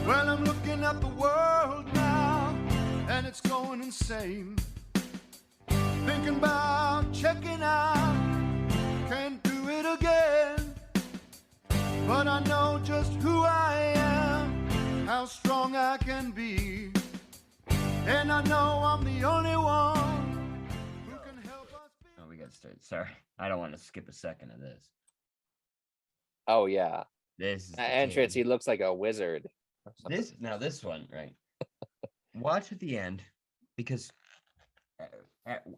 Well, I'm looking at the world now, and it's going insane. Thinking about checking out, can't do it again. But I know just who I am, how strong I can be. And I know I'm the only one who can help us be. Oh, we got to start. Sorry, I don't want to skip a second of this. Oh yeah, This is the entrance. kid. He looks like a wizard. This one, right? Watch at the end, because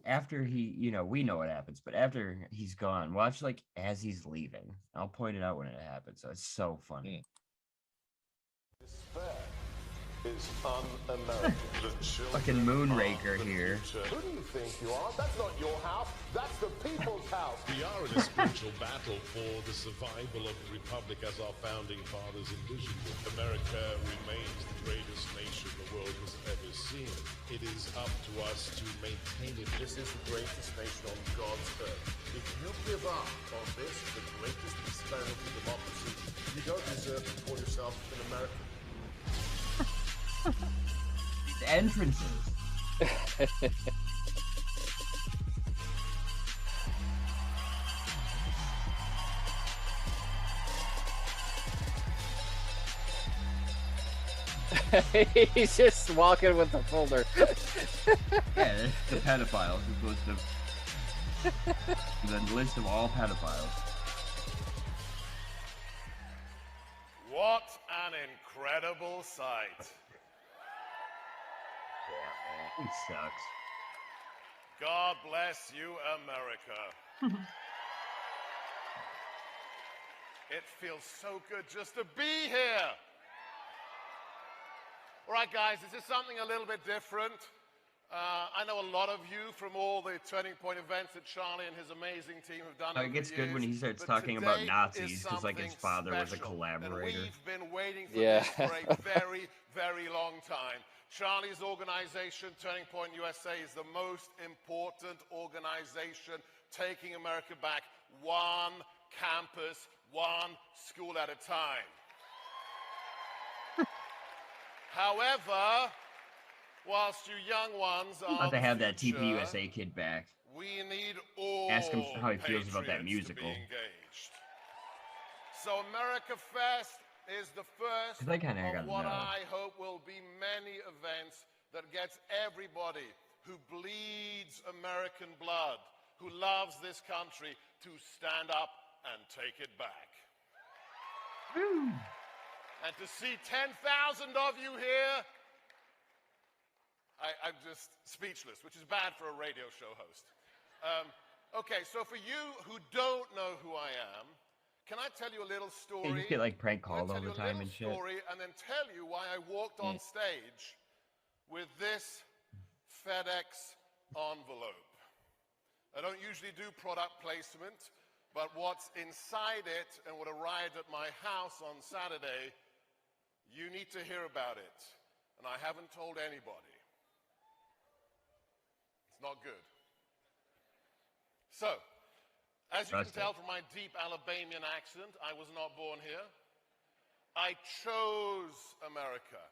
after he, we know what happens, but after he's gone, watch like as he's leaving. I'll point it out when it happens. So it's so funny. Despair is un-American. Fucking Moonraker here. Who do you think you are? That's not your house. That's the people's house. We are in a spiritual battle for the survival of the republic as our founding fathers envisioned it. America remains the greatest nation the world has ever seen. It is up to us to maintain it. This is the greatest nation on God's earth. If you give up on this, the greatest experiment in democracy, you don't deserve to call yourself an American. These entrances. He's just walking with the folder. Yeah, the pedophiles. The list of all pedophiles. What an incredible sight. He sucks. God bless you, America. It feels so good just to be here. All right, guys, this is something a little bit different. I know a lot of you from all the Turning Point events that Charlie and his amazing team have done. It gets good when he starts talking about Nazis, because like his father was a collaborator. And we've been waiting for this for a very, very long time. Charlie's organization, Turning Point USA, is the most important organization taking America back one campus, one school at a time. However, whilst you young ones are about to have that TPUSA kid back. We need all Ask him how he feels about that musical. So Americafest is the first of what I hope will be many events that gets everybody who bleeds American blood, who loves this country, to stand up and take it back. And to see 10,000 of you here, I'm just speechless, which is bad for a radio show host. Okay, so for you who don't know who I am, can I tell you a little story? You just get like prank called all the time and shit. And then tell you why I walked on stage with this FedEx envelope. I don't usually do product placement, but what's inside it and what arrived at my house on Saturday, you need to hear about it. And I haven't told anybody. It's not good. So, as you can tell from my deep Alabamian accent, I was not born here. I chose America.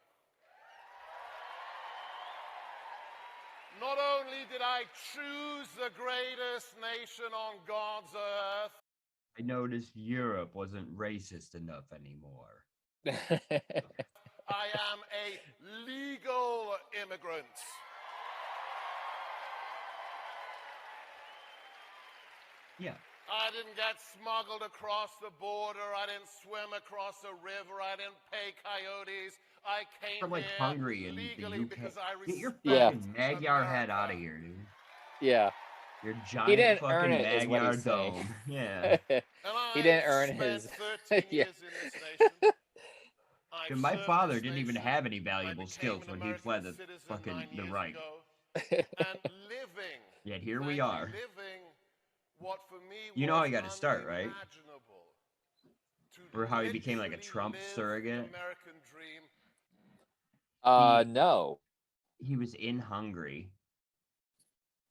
Not only did I choose the greatest nation on God's earth, I noticed Europe wasn't racist enough anymore. I am a legal immigrant. Yeah. I didn't get smuggled across the border. I didn't swim across a river. I didn't pay coyotes. I came From like here Hungary and legally the UK. because I Get your respect fucking Magyar head out of here, dude. Yeah. Your giant He didn't fucking earn it, is what Magyar he's saying. dome. Yeah. He didn't earn his. Yeah. Dude, my father didn't even have any valuable skills when he fled the fucking the right. And living. Yet here we are. Living what for me You know how he was got to start, right? unimaginable. Or how he became like a Trump live the surrogate. American dream. No. He was in Hungary,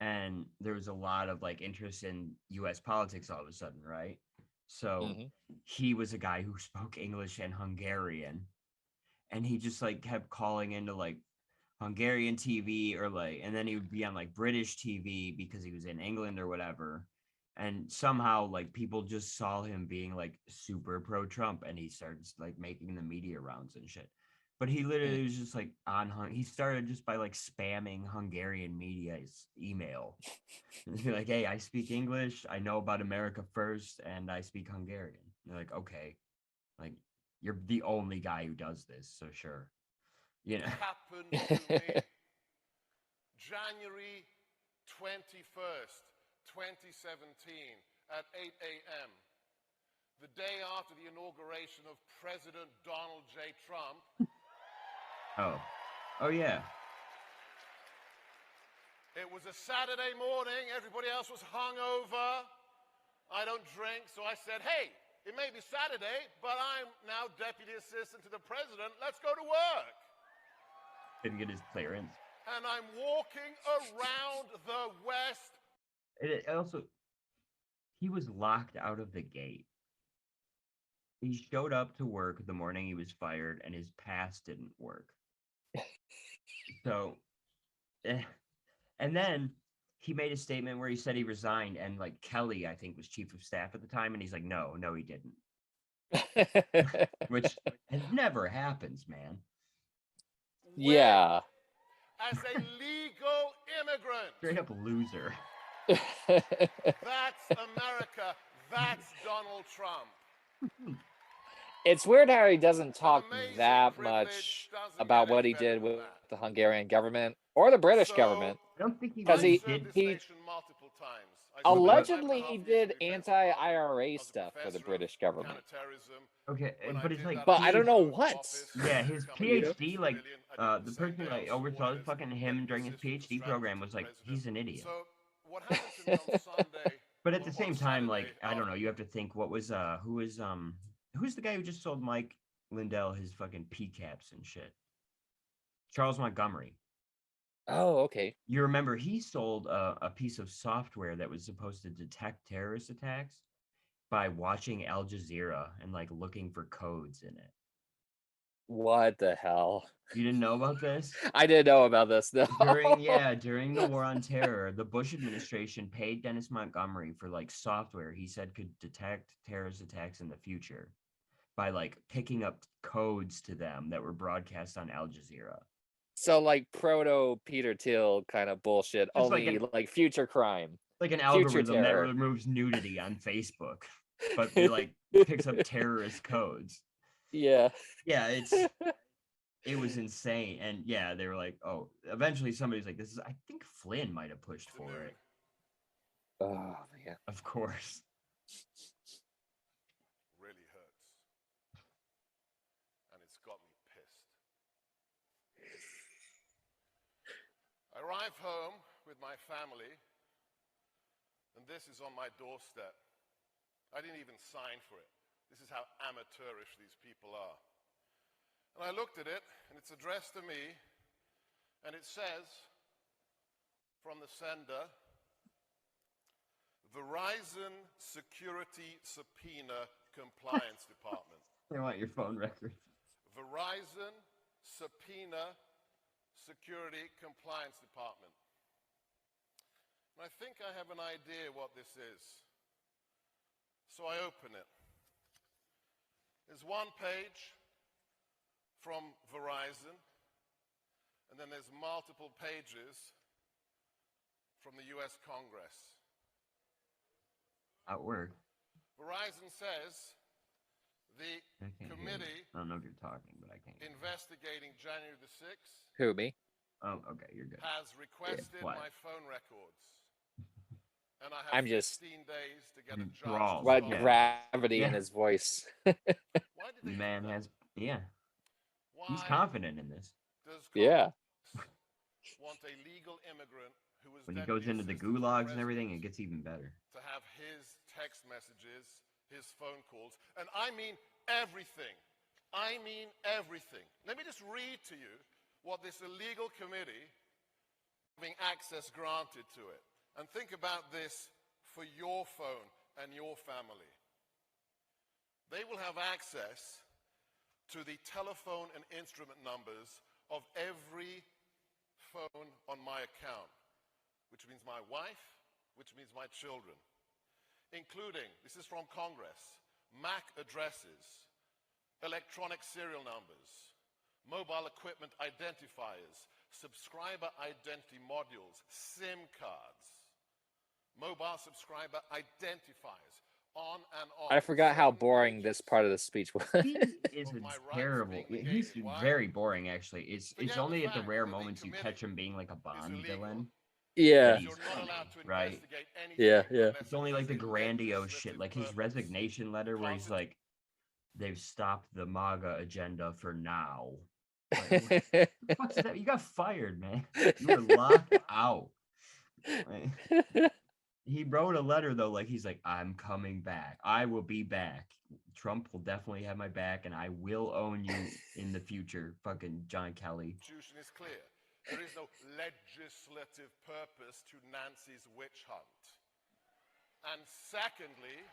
and there was a lot of like interest in U.S. politics all of a sudden, right? So he was a guy who spoke English and Hungarian, and he just like kept calling into like Hungarian TV or like, and then he would be on like British TV because he was in England or whatever. And somehow like people just saw him being like super pro Trump, and he started like making the media rounds and shit. But he literally was just like he started just by like spamming Hungarian media's email. Like, hey, I speak English, I know about America First, and I speak Hungarian. You're like, okay, like you're the only guy who does this, so sure. You know. Happened to me January 21st, 2017 at 8 a.m. the day after the inauguration of President Donald J. Trump. Oh yeah. It was a Saturday morning. Everybody else was hungover. I don't drink, so I said, hey, it may be Saturday, but I'm now deputy assistant to the president. Let's go to work. Didn't get his clearance. And I'm walking around the West. It also, he was locked out of the gate. He showed up to work the morning he was fired, and his pass didn't work. So, and then he made a statement where he said he resigned, and like Kelly, I think, was chief of staff at the time, and he's like, no, he didn't. Which never happens, man. Yeah. As a legal immigrant. Straight up loser. That's America. That's Donald Trump. It's weird how he doesn't talk Amazing that privilege much doesn't about get what any he better did than with that. the Hungarian government or the British government. I don't think he Because really he- served did. this he- nation multiple times. I served Allegedly, 5.5 he years did in the Defense anti-IRA Department. I was a stuff for the professor of British government. counterterrorism. Okay, When I but it's did like, that, But I don't know was what. office, yeah, his coming in PhD, as like, civilian, I did the the same person day I I was oversaw sworn as fucking him deputy during his assistant to PhD program strategy was to like, the he's an president. idiot. So what happened to me on Sunday? But at the on same time, like, Saturday I don't know, after- you have to think, who's the guy who just sold Mike Lindell his fucking PCAPs and shit? Charles Montgomery. Oh, okay. You remember he sold a piece of software that was supposed to detect terrorist attacks by watching Al Jazeera and like looking for codes in it. What the hell? You didn't know about this? I didn't know about this, though. During the war on terror, the Bush administration paid Dennis Montgomery for like software he said could detect terrorist attacks in the future by like picking up codes to them that were broadcast on Al Jazeera. So, like, proto Peter Thiel kind of bullshit, Just like only like future crime. Like an Future algorithm that terror. removes nudity on Facebook, but it like picks up terrorist codes. Yeah. Yeah, it was insane. And yeah, they were like, oh, eventually somebody's like, I think Flynn might have pushed for it. Oh, yeah. Of course. really hurts. And it's got me pissed. I arrive home with my family, and this is on my doorstep. I didn't even sign for it. This is how amateurish these people are. And I looked at it, and it's addressed to me, and it says, from the sender, Verizon Security Subpoena Compliance Department. They want your phone records. Verizon Subpoena Security Compliance Department. And I think I have an idea what this is. So I open it. There's one page from Verizon, and then there's multiple pages from the US Congress. At work. Verizon says the I can't hear you. committee I don't know if you're talking, but I can't hear you. investigating January the 6th Who, me? Oh, okay, you're good. has requested what? my phone records. And I have I'm just 15 days to get a judge. enthralled. What Yeah. gravity in Yeah. his voice. Why did they do Man that? has, yeah, Why he's confident in this. does Yeah. Congress want a legal immigrant who was When he deputy goes into the assistant to gulags and everything, it president gets even better. to have his text messages, his phone calls, and I mean everything. I mean everything. Let me just read to you what this illegal committee having access granted to it. And think about this for your phone and your family. They will have access to the telephone and instrument numbers of every phone on my account, which means my wife, which means my children, including, this is from Congress, MAC addresses, electronic serial numbers, mobile equipment identifiers, subscriber identity modules, SIM cards, mobile subscriber identifiers, on and on. I forgot how 7 boring this pages part of the speech was. He is of a my rights terrible. being He's negated. Why? very boring, actually. It's Forget only the at the fact rare that the moments you catch committee him being like a Bond illegal. villain. Yeah. He's You're not funny, allowed to right? investigate anything Yeah. unless It's it only has like the a grandiose shit, legislative like his purpose. resignation letter where he's Constitution. like, "They've stopped the MAGA agenda for now." Like, what the fuck's that? You got fired, man. You were locked out. Like, he wrote a letter though, like he's like, "I'm coming back. I will be back. Trump will definitely have my back, and I will own you in the future." Fucking John Kelly. Constitution is clear. There is no legislative purpose to Nancy's witch hunt. And secondly,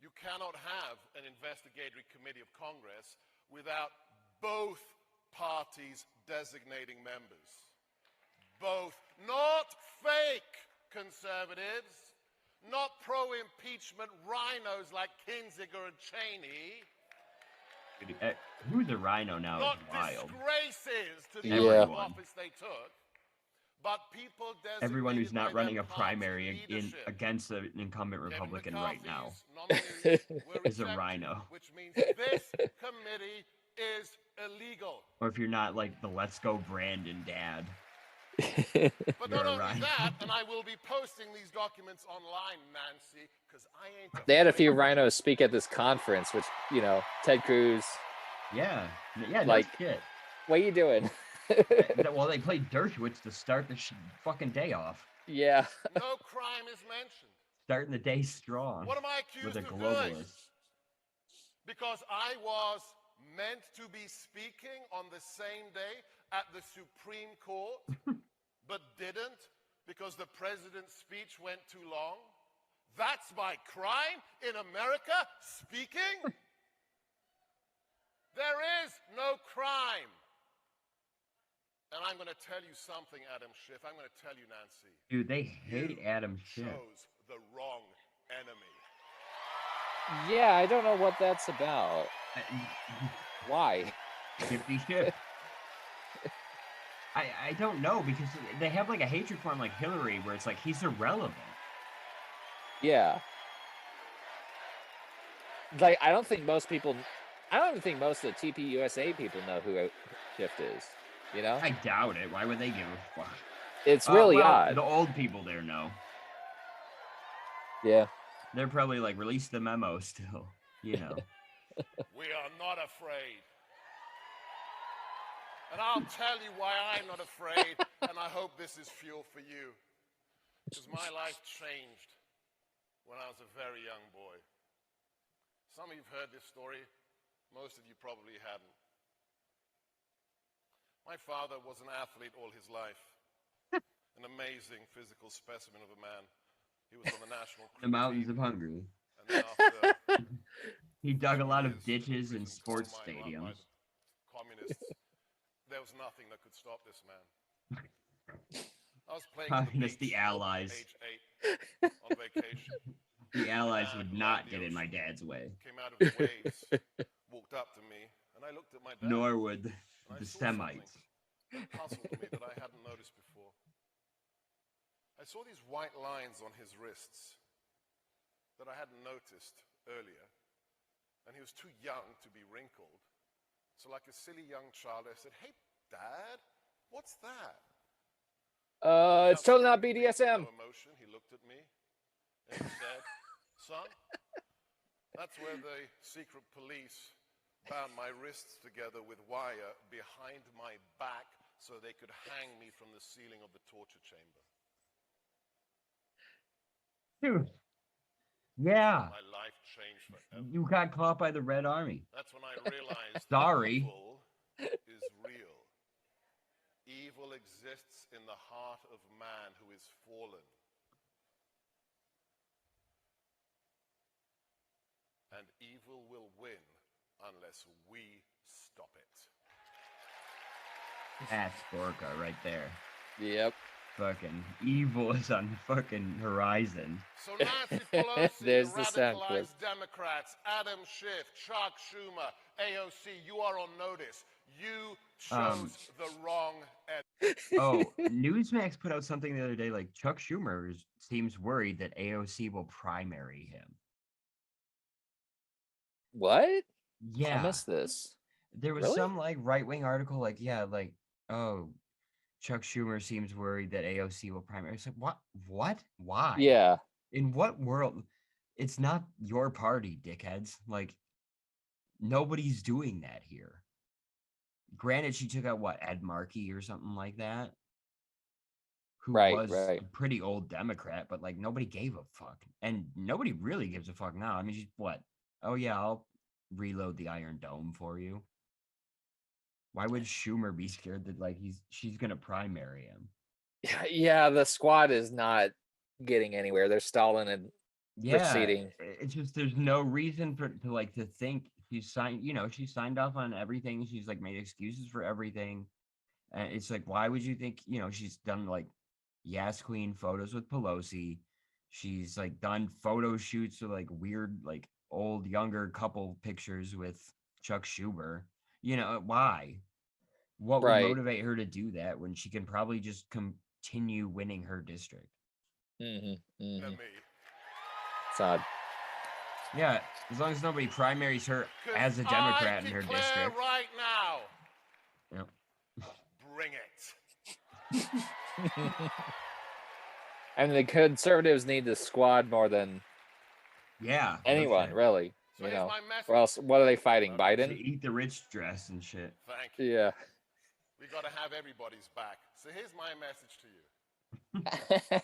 you cannot have an investigatory committee of Congress without both parties designating members. Both. Not fake conservatives, not pro-impeachment rhinos like Kinzinger and Cheney, Who's a rhino now? not Is wild. disgraces to the Yeah. oath of Everyone. office they took, but people designated Everyone who's not by running their a party primary in leadership. against an incumbent Kevin Republican right now McCarthy's nominees were is a rejected, rhino. which means this committee is illegal. Or if you're not like the Let's Go Brandon dad. But You're not a only rhino. that, and I will be posting these documents online, Nancy, because I ain't. They had a few afraid. rhinos speak at this conference, which, you know, Ted Cruz. Yeah, Like- like shit. What are you doing? Well, they played Dershowitz to start the fucking day off, Yeah. No crime is mentioned. starting the day strong What am I accused with a of doing? globalist. Because I was meant to be speaking on the same day at the Supreme Court, but didn't because the president's speech went too long. That's my crime in America, speaking? There is no crime. And I'm going to tell you something, Adam Schiff. I'm going to tell you, Nancy. Dude, they hate You Adam Schiff. chose the wrong enemy. Yeah, I don't know what that's about. Why? Shifty Schiff. I don't know, because they have like a hatred for him like Hillary, where it's like he's irrelevant. Yeah. Like, I don't even think most of the TPUSA people know who Shift is. You know? I doubt it. Why would they give a fuck? It's really Well, odd. The old people there know. Yeah. They're probably like, release the memo still, you know. We are not afraid. And I'll tell you why I'm not afraid, and I hope this is fuel for you. Because my life changed when I was a very young boy. Some of you have heard this story. Most of you probably hadn't. My father was an athlete all his life. An amazing physical specimen of a man. He was on the national The crew mountains team, of Hungary. and then after He dug a lot of 2 years ditches in prison sports coal mine run by stadiums. the communists, there was nothing that could stop this man. I was playing on Communist, the beach, Allies. age 8, on vacation. The Allies would And not the get in my ocean dad's way, Came out of the waves, walked up to me, and I looked at my dad. nor would and I the saw something Semites. that puzzled me that I hadn't noticed before. I saw these white lines on his wrists that I hadn't noticed earlier, and he was too young to be wrinkled. So like a silly young child, I said, "Hey, Dad, what's that?" It's totally not With BDSM. no emotion, he looked at me and he said, "Son, that's where the secret police bound my wrists together with wire behind my back so they could hang me from the ceiling of the torture chamber." Dude. Yeah. My life changed forever. You got caught by the Red Army. That's when I realized Sorry. evil is real. Evil exists in the heart of man who is fallen. and evil will win unless we stop it. That's Gorka right there. Yep. Fucking evil is on the fucking horizon. So Nancy Pelosi, There's the the sound clip. radicalized Democrats, Adam Schiff, Chuck Schumer, AOC, you are on notice. You chose the wrong end. Oh, Newsmax put out something the other day, like Chuck Schumer seems worried that AOC will primary him. What? Yeah. I missed this. There was Really? some like right-wing article, like, yeah, like, oh, Chuck Schumer seems worried that AOC will primary. It's like, what? What? Why? Yeah. In what world? It's not your party, dickheads. Like, nobody's doing that here. Granted, she took out what, Ed Markey or something like that, who was a pretty old Democrat, but like nobody gave a fuck, and nobody really gives a fuck now. I mean, she's what? Oh yeah, I'll reload the Iron Dome for you. Why would Schumer be scared that like she's gonna primary him? Yeah, the squad is not getting anywhere. They're stalling and proceeding. It's just there's no reason to think she's signed off on everything. She's like made excuses for everything. And it's like, why would you think, she's done like Yas Queen photos with Pelosi. She's like done photo shoots with like weird, like old, younger couple pictures with Chuck Schumer. Why? What would motivate her to do that when she can probably just continue winning her district? It's odd. Yeah, as long as nobody primaries her as a Democrat in her district. Right now. Yep. Bring it. And the conservatives need the squad more than anyone, really. So Or else, what are they fighting? Biden? To eat the rich dress and shit. Thank you. Yeah. We got to have everybody's back. So here's my message to you.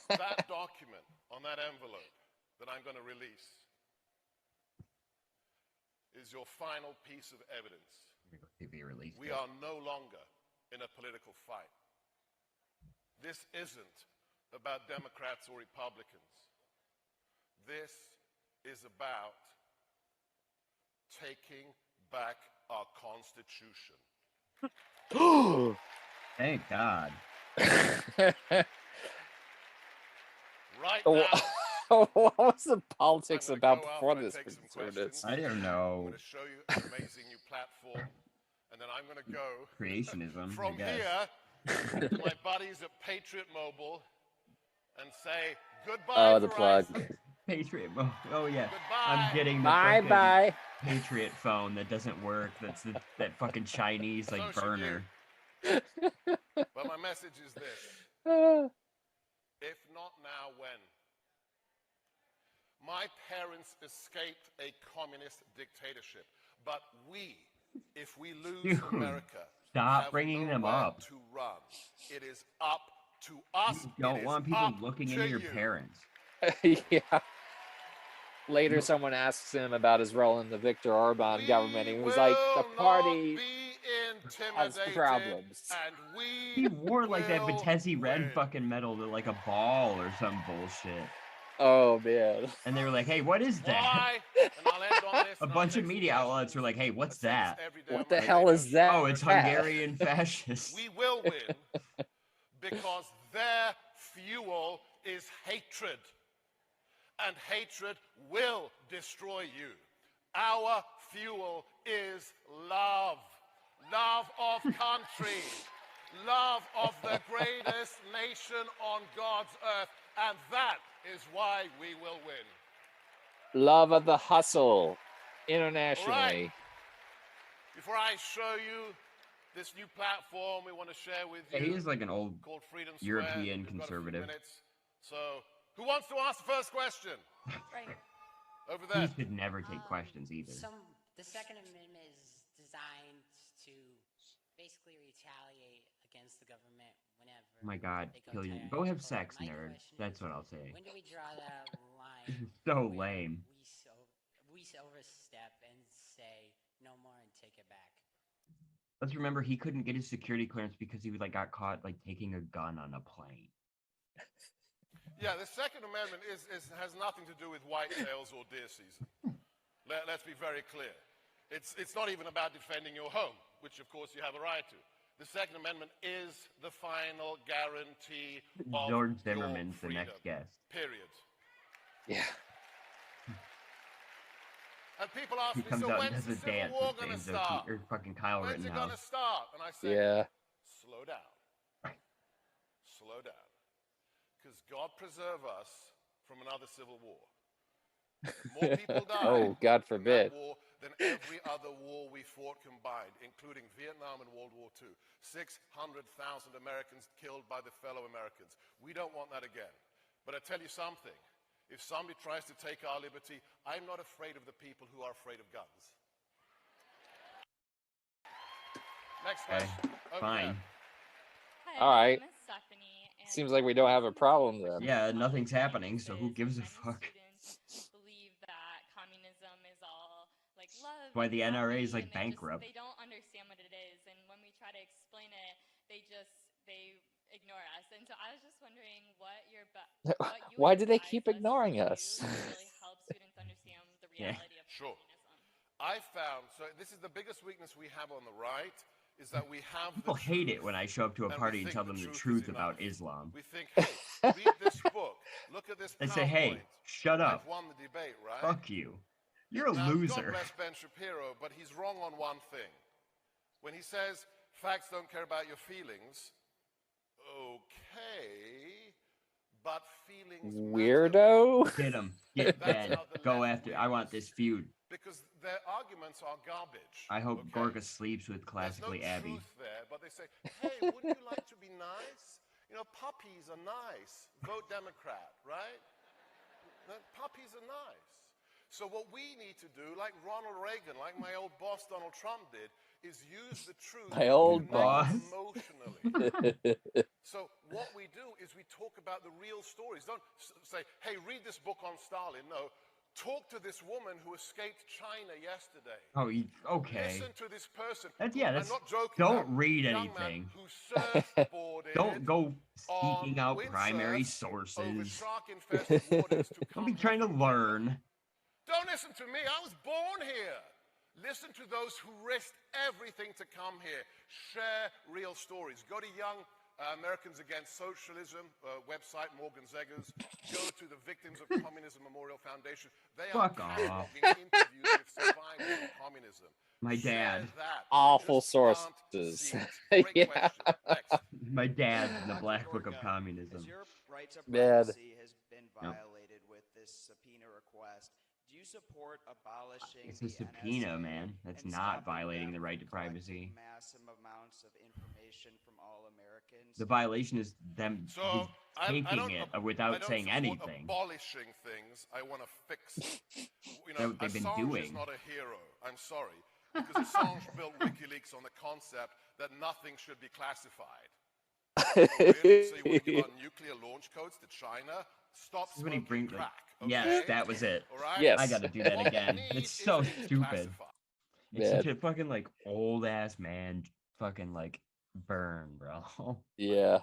That document on that envelope that I'm going to release is your final piece of evidence. We are no longer in a political fight. This isn't about Democrats or Republicans. This is about taking back our Constitution. Thank God. Right now. What was the politics about before this? I don't know. I'm going to show you an amazing new platform, and then I'm going to go creationism from here to my buddies at Patriot Mobile and say goodbye. Oh, the plug. Patriot Mobile. Oh yeah. Goodbye. I'm getting the bye. Patriot phone that doesn't work. That's that fucking Chinese like burner. But my message is this. If not now, when? My parents escaped a communist dictatorship, but if we lose America, stop bringing them up. To run. It is up to us. You don't want people looking into your parents. Yeah. Later, someone asks him about his role in the Viktor Orban government. He was like, the party has problems. He wore like that Vitesse Red fucking medal to like a ball or some bullshit. Oh, man. And they were like, hey, what is that? A bunch of media outlets were like, hey, what's that? What the hell is that? Oh, it's Hungarian fascists. We will win because their fuel is hatred. And hatred will destroy you. Our fuel is love. Love of country. Love of the greatest nation on God's earth. And that is why we will win. Love of the hustle internationally. Right. Before I show you this new platform we want to share with you. He is like an old European Square. conservative. So, who wants to ask the first question? Right here. Over there. He should never take questions either. The Second Amendment is designed to basically retaliate against the government whenever. Oh my God, kill you. Go have sex, nerd. That's what I'll say. When do we draw that line? So lame. We overstep and say no more and take it back. Let's remember he couldn't get his security clearance because he got caught like taking a gun on a plane. Yeah, the Second Amendment has nothing to do with whitetails or deer season. Let's be very clear. It's not even about defending your home, which of course you have a right to. The Second Amendment is the final guarantee of George your Zimmerman's the freedom. next guest. Period. Yeah. And people ask He me, comes so out and when's does the a Civil dance War with going to James start? or fucking Kyle When's it going to Rittenhouse. start? And I say, Yeah. slow down. Slow down. Because God preserve us from another civil war. More people died Oh, God in forbid. that war than every other war we fought combined, including Vietnam and World War II. 600,000 Americans killed by the fellow Americans. We don't want that again. But I tell you something. If somebody tries to take our liberty, I'm not afraid of the people who are afraid of guns. Next Okay, question. Over fine. there. Hi, All my right. name is Stephanie. and Seems like we don't have a problem then. Yeah, nothing's happening, so who gives a fuck? Students believe that communism is all like love. Why the and NRA is, happy, like, and bankrupt. They don't understand what it is, and when we try to explain it, they ignore us. And so I was just wondering what what you Why would do they advise keep us ignoring to us? do to really help students understand the Yeah. reality of Sure. communism. I found, so this is the biggest weakness we have on the right, is that we have People the hate it truth, when I show up to a and we party and think tell the them the truth is truth about enough. Islam. We think, hey, read this book, look at this They PowerPoint. say, hey, shut up. I've won the debate, right? Fuck you. You're a Now, God loser. bless Ben Shapiro, but he's wrong on one thing. When he says facts don't care about your feelings, okay, but feelings matter. Weirdo. Get him. Get That's Ben. how the Go left after. I want wins. this feud. Because their arguments are garbage. I hope okay? Gorka sleeps with There's classically no Abby. truth there, but they say, hey, wouldn't you like to be nice? You know, puppies are nice. Vote Democrat, right? Puppies are nice. So what we need to do, like Ronald Reagan, like my old boss Donald Trump did, is use the truth My to old connect boss. emotionally. So what we do is we talk about the real stories. Don't say, hey, read this book on Stalin. No, talk to this woman who escaped China yesterday. Oh, okay. Listen to this person. That's who- yeah. I'm That's not joking. don't about read a young anything. Man who surfboarded Don't go on seeking out windsurfs primary over sources. shark-infested waters to Don't come be here trying to from learn. Don't listen to me. I was born here. Listen to those who risked everything to come here. Share real stories. Go to Young Americans Against Socialism website, Morgan Zegers. Go to the Victims of Communism Memorial Foundation. They Fuck are off. cataloging interviews with survivors of communism. My Share dad. that. Awful Just plant sources. seeds. Great Yeah. question. Next. My dad's in the Dr. Black Book of Gorka, Communism. As your rights of Bad. privacy has been violated with this subpoena request, do you support abolishing It's a the subpoena, NSA man. That's and not stopping violating them the right to from collecting privacy. massive amounts of information from all Americans? The violation is them So I taking don't, it I without don't saying support anything. abolishing things. I want to fix. You know, That's what they've been Assange doing. is not a hero. I'm sorry, because Assange built WikiLeaks on the concept that nothing should be classified. Oh, really? So you want to give out nuclear launch codes to China? Stop This is when he smoking brings crack. Yes, okay? that was it. All right? Yes. I gotta do that What we again. need It's is so it stupid. classified. It's Bad. such a fucking like old ass man fucking like burn, bro. Yeah.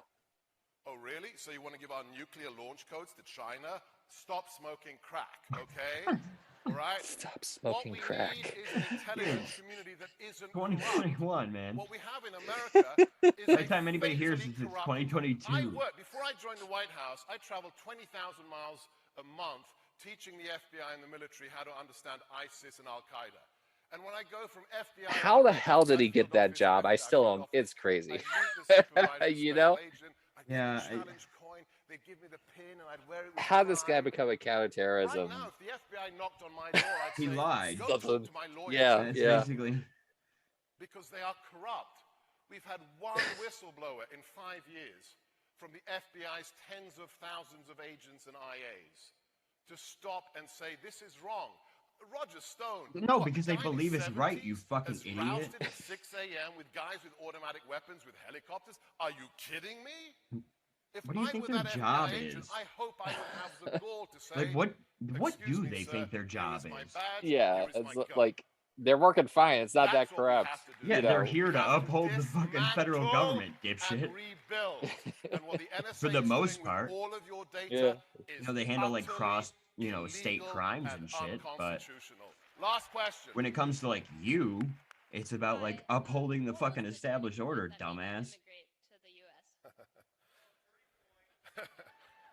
Oh, really? So you want to give out nuclear launch codes to China? Stop smoking crack, okay? All right? Stop What smoking we crack. need is an intelligence community that isn't corrupt. 2021, man. What we have in America is By the a time anybody hears fatally this, it's corrupt- 2022. Before I joined the White House, I traveled 20,000 miles a month teaching the FBI and the military how to understand ISIS and Al-Qaeda. And when I go from FBI... How the hell did he field get that office to job? I FBI still field don't. office, It's crazy. I'd meet the supervisor, You special know? agent, I'd Yeah, get a challenge coin, they'd give me the pin, and I'd wear it with How did this guy pride. become a counterterrorism? Right now, if the FBI knocked on my door, I'd He say, lied. go talk Something. to my lawyer. Yeah. That's basically Because they are corrupt. We've had one whistleblower in 5 years from the FBI's tens of thousands of agents and IAs to stop and say, this is wrong. Roger Stone. No, what, because the they guy in believe his it's right, you 70s fucking has idiot. rousted at 6 a.m. with guys with automatic weapons, with helicopters. Are you kidding me? If What do you I think were their that job FBI agent, is? I hope I would have the gall to say, like what "Excuse do me, they sir, think their here job is my is? badge, Yeah, here is it's my gun." like they're working fine. It's not That's that what we corrupt. have to do. Yeah, you they're know. here We to have to uphold the fucking federal dismantle government, dipshit. and rebuild. And what the NSA For the is most doing with part. all of your data Yeah. is You know, they handle like utterly cross, state illegal crimes and shit, but unconstitutional. Last question. When it comes to like you, it's about like upholding the fucking established order, dumbass.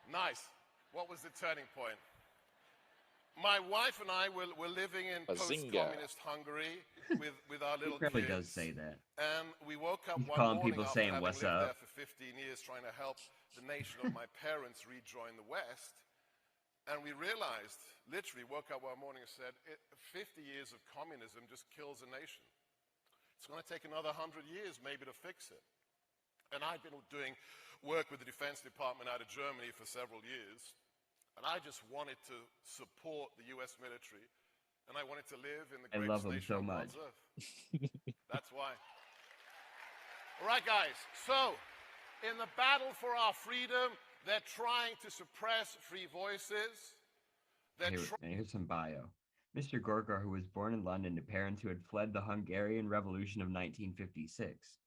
Nice. What was the turning point? My wife and I were living in post-communist Hungary with our little He probably kids. does say that. And we woke up He's one calling morning people after saying, having "What's lived there up?" for 15 years trying to help the nation of my parents rejoin the West. And we realized, literally woke up one morning and said, 50 years of communism just kills a nation. It's going to take another 100 years maybe to fix it. And I'd been doing work with the Defense Department out of Germany for several years. And I just wanted to support the U.S. military. And I wanted to live in the greatest nation on God's earth. That's why. All right, guys. So, in the battle for our freedom, they're trying to suppress free voices. Here's some bio. Mr. Gorka, who was born in London to parents who had fled the Hungarian Revolution of 1956.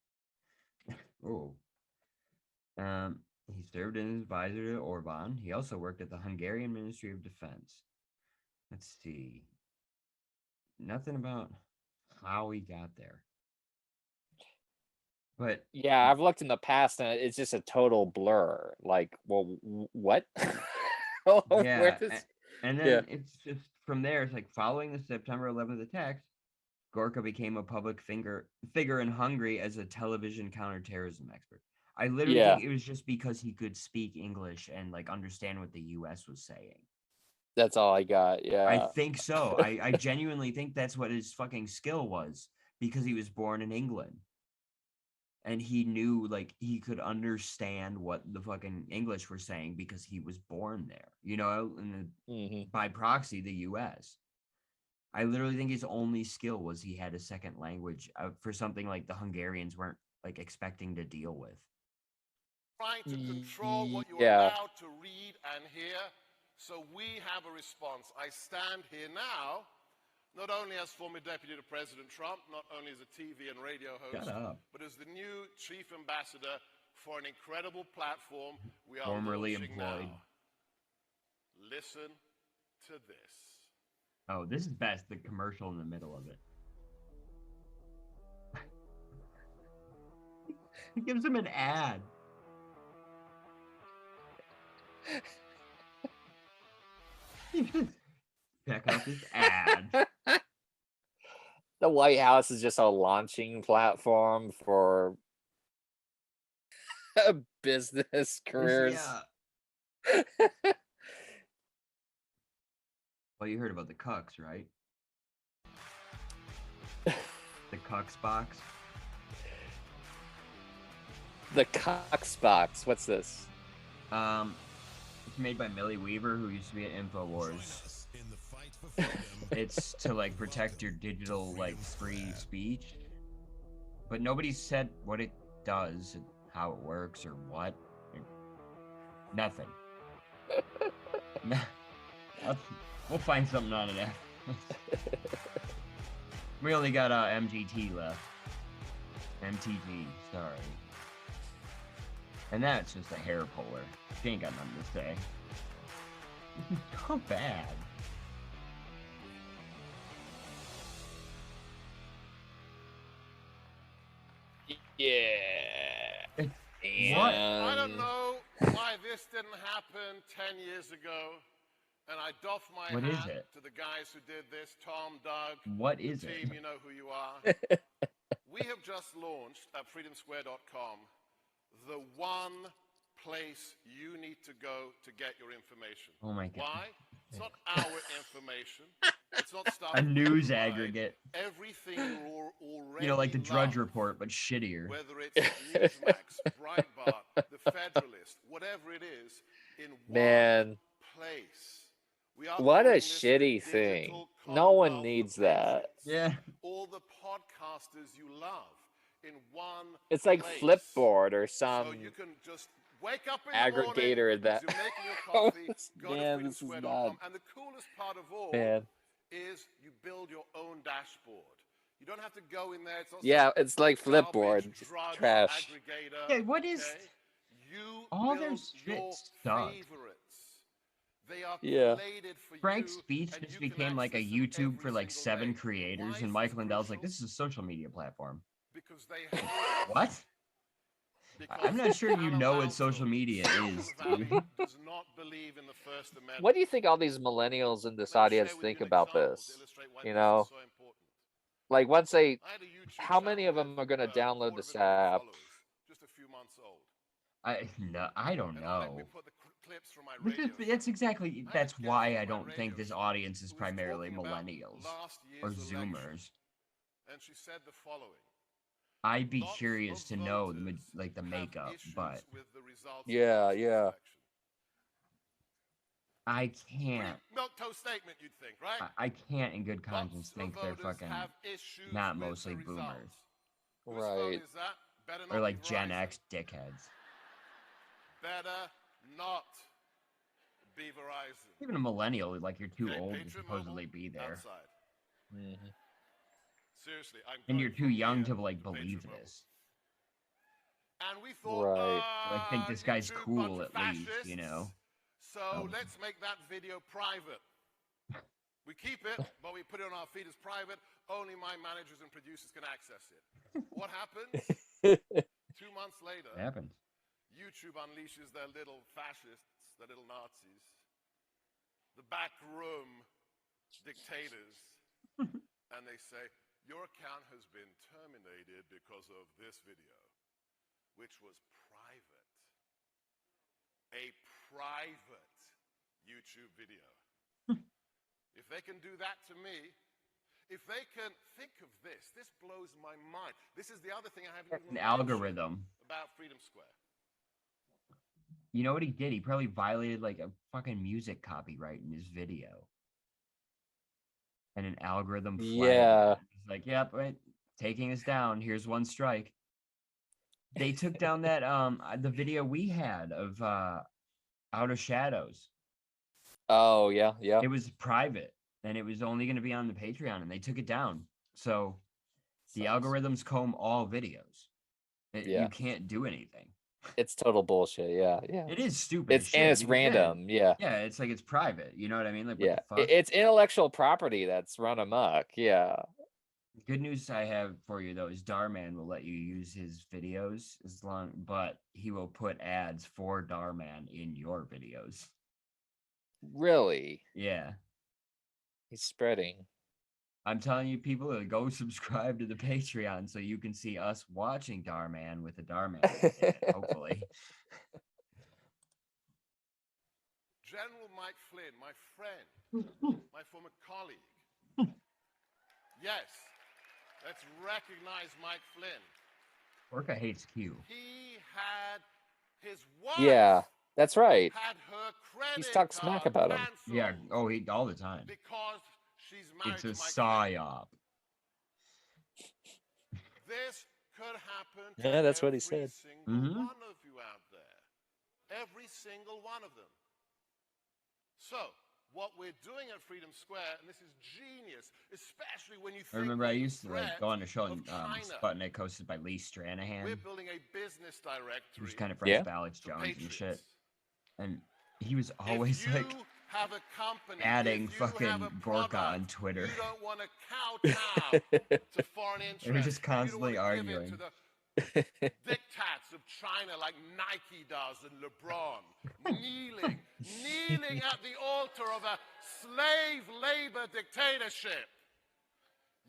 Oh. He served as advisor to Orban. He also worked at the Hungarian Ministry of Defense. Let's see. Nothing about how he got there. But yeah, I've looked in the past and it's just a total blur. Like, well, what? Yeah, and then it's just from there. It's like following the September 11th attacks, Gorka became a public figure in Hungary as a television counterterrorism expert. I literally think it was just because he could speak English and like understand what the U.S. was saying. That's all I got. Yeah, I think so. I genuinely think that's what his fucking skill was, because he was born in England. And he knew, like, he could understand what the fucking English were saying because he was born there, you know, and by proxy, the U.S. I literally think his only skill was he had a second language for something like the Hungarians weren't like expecting to deal with. Trying to control what you're allowed to read and hear. So we have a response. I stand here now, not only as former deputy to President Trump, not only as a TV and radio host, but as the new chief ambassador for an incredible platform we are formerly launching employed. now. Listen to this. Oh, this is best, the commercial in the middle of it. He gives him an ad. Check out this ad. The White House is just a launching platform for business careers. Yeah. Well, you heard about the cucks, right? The cucks box. The cucks box. What's this? It's made by Millie Weaver, who used to be at InfoWars. It's to like protect your digital like free speech, but nobody said what it does, and how it works, or what. Nothing. We'll find something on it after. We only got MGT left. MTG, sorry. And that's just a hair puller. She ain't got nothing to say. How bad. Yeah. What? I don't know why this didn't happen 10 years ago. And I doff my hat to the guys who did this, Tom, Doug, what is the it? team, you know who you are. We have just launched at freedomsquare.com the one place you need to go to get your information. Oh my God. Why? It's not our information. It's not stuff a news aggregate. Everything you're already, you know, like the Drudge Report, but shittier. Whether it's Newsmax, Breitbart, The Federalist, whatever it is, in one place. What a shitty thing. No one needs that. Yeah. All the podcasters you love in one It's like place. Flipboard or some so you can just wake up in aggregator the morning, that. you're making your coffee, go Man, to this is bad. freedomsquare.com, and the coolest part of all is you build your own dashboard. You don't have to go in there. It's not it's like Flipboard. Trash. Aggregator, Yeah, what is You all their build shit your stuff? favorites. They are Yeah. collated for Frank's you, speech and just you can became like a access them YouTube every for like single 7 day. creators, Why and is Michael Lindell's like, crucial? this is a social media platform. Because they hold What? I'm not sure you Palo know what social Alto, media Silicon is, Valley dude. does not believe in the First Amendment. What do you think all these millennials in this Let me audience share with think you an about example this? to illustrate why You this know, is so important. like once they, I had a YouTube how many of channel them with, are going to download quarter of this a million app? followers, just a few months old. I don't And let me know. put the clips from my This is, radio that's show. exactly, I had a that's guest why on I my don't think radio this show audience is who was primarily talking about millennials last or year's election, Zoomers. and she said the following. I'd be Lots curious of to know voters the have makeup, issues but with the results Yeah, of last year's yeah. election. I Pretty can't. milquetoast statement, you'd think, right? I can't in good conscience Lots of think they're voters fucking have issues not with mostly the boomers. results. Whose vote Right. is that? Better Or not like be Gen Verizon. X dickheads. Better not be Verizon. Even a millennial, like you're too Okay, old to Patriot supposedly Mobile, be there. outside. Mhm. Seriously, I'm And going you're too from young here to like to Patriot believe Mobile. this. And we thought, Right. I think this guy's YouTube, cool bunch of at least, you know. So let's make that video private. We keep it, but we put it on our feed as private. Only my managers and producers can access it. What happens? 2 months later, It happens. YouTube unleashes their little fascists, their little Nazis, the backroom dictators, and they say, your account has been terminated because of this video, which was private. A private YouTube video. If they can do that to me, if they can think of this blows my mind. This is the other thing I haven't even An mentioned algorithm. about Freedom Square. You know what he did? He probably violated like a fucking music copyright in his video. And an algorithm flagged Yeah. it. It's like, yep, right, taking us down. Here's one strike. They took down that the video we had of Out of Shadows. Oh, yeah, yeah. It was private and it was only going to be on the Patreon, and they took it down. So the algorithms comb all videos. Yeah. You can't do anything. It's total bullshit. Yeah, yeah. It is stupid. It's as and shit it's because, random. Yeah. Yeah, it's like it's private. You know what I mean? Like, what Yeah. the fuck? It's intellectual property that's run amok. Yeah. Good news I have for you though is Darman will let you use his videos but he will put ads for Darman in your videos. Really? Yeah. He's spreading. I'm telling you, people, to go subscribe to the Patreon so you can see us watching Darman with a Darman, hopefully. General Mike Flynn, my friend, my former colleague. Yes, let's recognize Mike Flynn. Gorka hates Q. He had his wife. Yeah, that's right. Had her credit He's talked smack about him. canceled Yeah. Oh, he all the time. because she's married It's a to Mike Flynn. psyop. This could happen to Yeah, that's what he every said. single one of you out there. Every single one of them. So, what we're doing at Freedom Square, and this is genius, especially when you I think remember I of the used to like go on a show threat in of China. Sputnik hosted by Lee Stranahan, We're building a business directory. who's kind of friends Yeah. with Alex for Jones and patriots. shit. And he was always If you like have a company, adding if you have fucking a Gorka product, on Twitter. You don't want to kowtow to foreign interests. They were just constantly you don't wanna give in arguing. to the diktats of China like Nike does and LeBron. Kneeling at the altar of a slave labor dictatorship.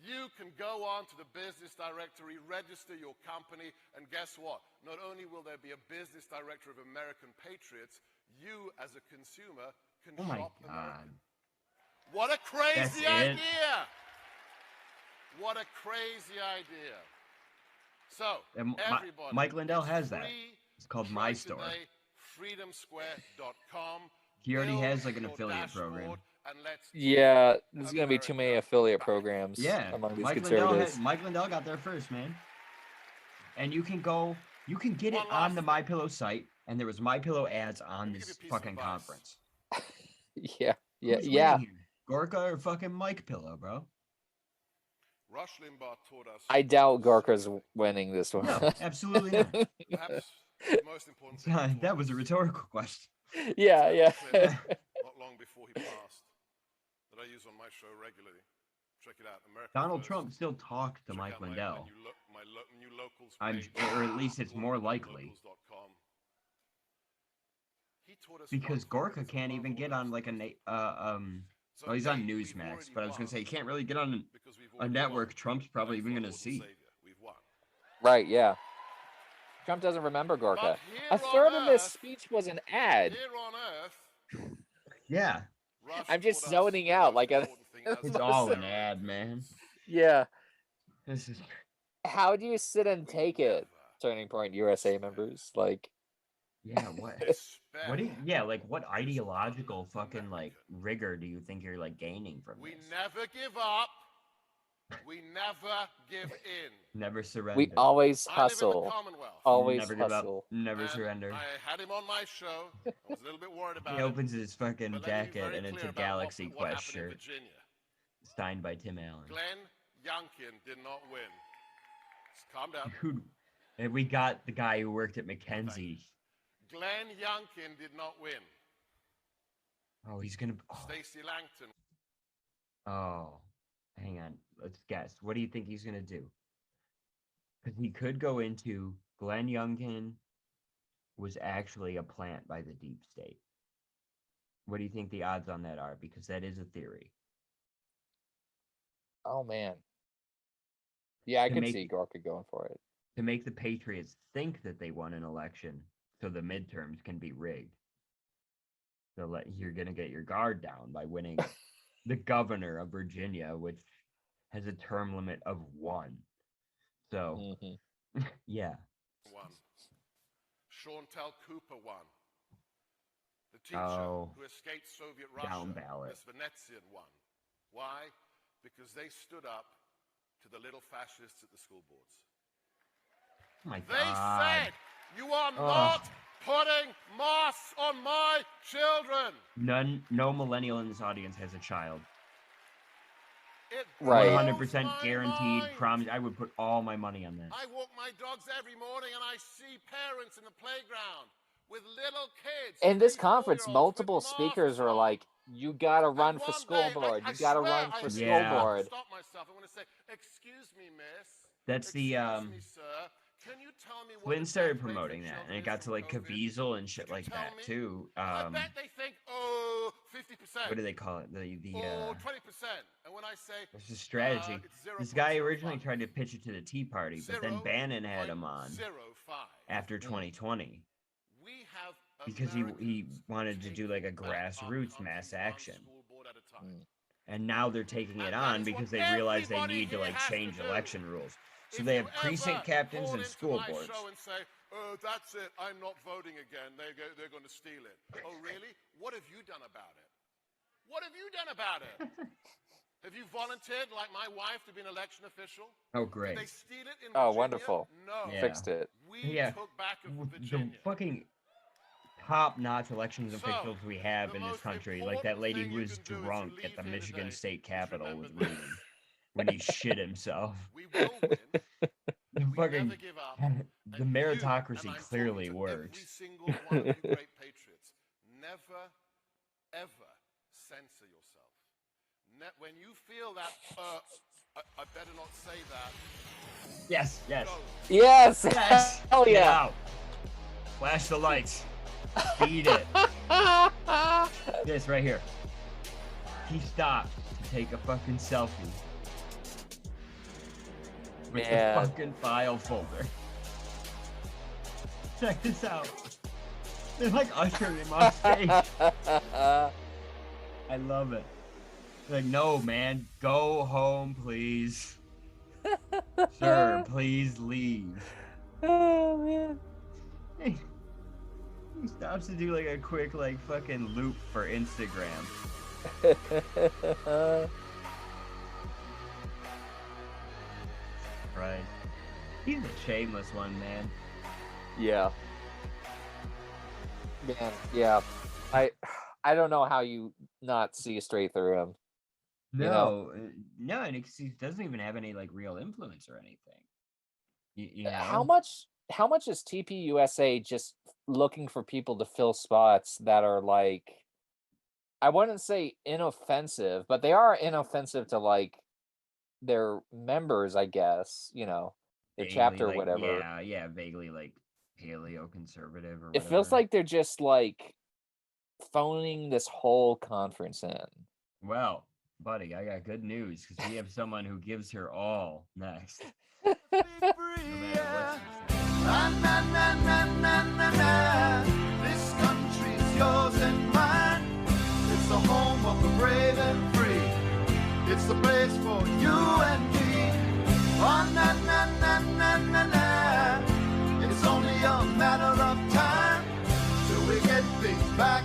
You can go on to the business directory, register your company, and guess what? Not only will there be a business directory of American patriots, you as a consumer can Oh my shop god. American. What a crazy That's it? idea! What a crazy idea. So, And everybody, Mike Lindell it's has that. free. It's called Try My Store. today, freedomsquare.com. He already Build has like an your affiliate program. dashboard, and let's Yeah, take there's gonna be too many America affiliate back. programs Yeah, among these Mike Lindell, conservatives. Mike Lindell got there first, man. And you can get it One on the last MyPillow site, and there was MyPillow ads on me give you this a piece of fucking advice. conference. Yeah, yeah, Who's yeah. winning here? Gorka or fucking Mike Pillow, bro? Rush Limbaugh taught us. I doubt Gorka's winning this one. No, absolutely not. Perhaps the most important thing. he taught That was a us. rhetorical question. Yeah, yeah. not long before he passed, that I use on my show regularly. Check it out. Donald Americafest. Trump still talks to Check Mike out Lindell. my new locals I'm, page, or at least it's more likely. gorka.locals.com. He taught us Because one thing Gorka that is can't even above get all on else. like a So well, he's on today, we've Newsmax, already but I was gonna say he won, can't really get on because we've a already network won. Trump's probably Thank even our gonna Lord and see. Savior. We've won. Right, yeah. Trump doesn't remember Gorka. But A here third on of this Earth- speech was an ad. Here on Earth, Yeah, Rush I'm just taught us zoning the out most like a. important thing as it's a all an American. ad, man. Yeah. This is How do you sit and We take it? never Turning Point USA members, like. yeah. What despair. do you, yeah, like what ideological American. fucking like rigor do you think you're like gaining from We this? never give up. We never give in. Never surrender. We always I live in the hustle. Commonwealth. Always never give up. hustle. Never and surrender. I had him on my show. I was a little bit worried about He it. opens his fucking But let me be jacket very and it's clear a about Galaxy what Quest happened in shirt Virginia. signed by Tim Allen. Glenn Youngkin did not win. Just calm down. Dude, and we got the guy who worked at Mackenzie. Glenn Youngkin did not win. Oh, he's gonna. Stacey Langton. Oh, hang on. Let's guess. What do you think he's gonna do? Because he could go into Glenn Youngkin was actually a plant by the deep state. What do you think the odds on that are? Because that is a theory. Oh man. Yeah, I To could make- see Gorka going for it. To make the Patriots think that they won an election, so the midterms can be rigged. So you're gonna get your guard down by winning the governor of Virginia, which has a term limit of 1. So yeah. Won. Chantel Cooper won. The teacher who escaped Soviet Russia, down ballot. Miss Venetsian, won. Why? Because they stood up to the little fascists at the school boards. Oh my They God. said, "You are not putting masks on my children." No millennial in this audience has a child. It Right. blows 100% my guaranteed. mind. Promise. I would put all my money on that. I walk my dogs every morning and I see parents in the playground with little kids. In this 3, conference, 4-year-olds multiple with speakers masks are on. like, "You gotta run And for one school day, board. I You gotta swear, run I for did school Yeah. board." Stop myself. I'm going to say, "Excuse me, miss. That's the Excuse me, sir. Can you tell me what Flynn the started death rate for promoting that, and children it is got to from like COVID? Caviezel and shit Could you like tell that me? too. I bet they think, 50%. What do they call it? The 20%. And when I say, It's a strategy. it's 0.05. This guy originally tried to pitch it to the Tea Party, but then Bannon had him on 0.05. after 2020 We have because he Americans wanted to do like a taking back our grassroots country mass one action. school board at a time. And now they're taking it And that on is because what they realize they everybody need to here like has to change do. election rules. So If they you have precinct ever captains call and into school my boards. show and say, "Oh, that's it. I'm not voting again. They're going to steal it." Oh, really? What have you done about it? What have you done about it? Have you volunteered, like my wife, to be an election official? Oh, Did great. they steal it in Oh, Virginia? wonderful. No. Yeah. Fixed it. We Yeah. took back of The Virginia. fucking top-notch elections So, officials we have the in this most country, like that important lady thing who you was can do is drunk leave at the here Michigan today. State Just Capitol remember with this. reading when he shit himself. We will win. The We fucking never give up. the And you, meritocracy and I'm clearly talking to works. Every single one of you great patriots, never, ever censor yourself. When you feel that, I better not say that. Yes, yes. Go. Yes. Yes. Hell Get yeah. out. Flash the lights. Beat it. This right here. He stopped to take a fucking selfie with Man. the fucking file folder. Check this out. They're like ushering him off stage. I love it. They're like, no, man, go home, please. Sir, please leave. Oh man. He stops to do like a quick like fucking loop for Instagram. Right. He's a shameless one, man. Yeah. Man, yeah. I don't know how you not see straight through him. You know? No, and he doesn't even have any like real influence or anything. You know? How much is TPUSA just looking for people to fill spots that are like, I wouldn't say inoffensive, but they are inoffensive to like their members, I guess. You know, the Vaguely, chapter, like, whatever. yeah, vaguely like paleo-conservative or It whatever. feels like they're just like phoning this whole conference in. Well, buddy, I got good news because we have someone who gives her all next. Free, No matter what yeah. she says. Na, na, na, na, na, na, na. This country's yours and mine. It's the home of the brave and free. It's the place for you and me. Oh, na, na, na, na, na, na. It's only a matter of time till we get things back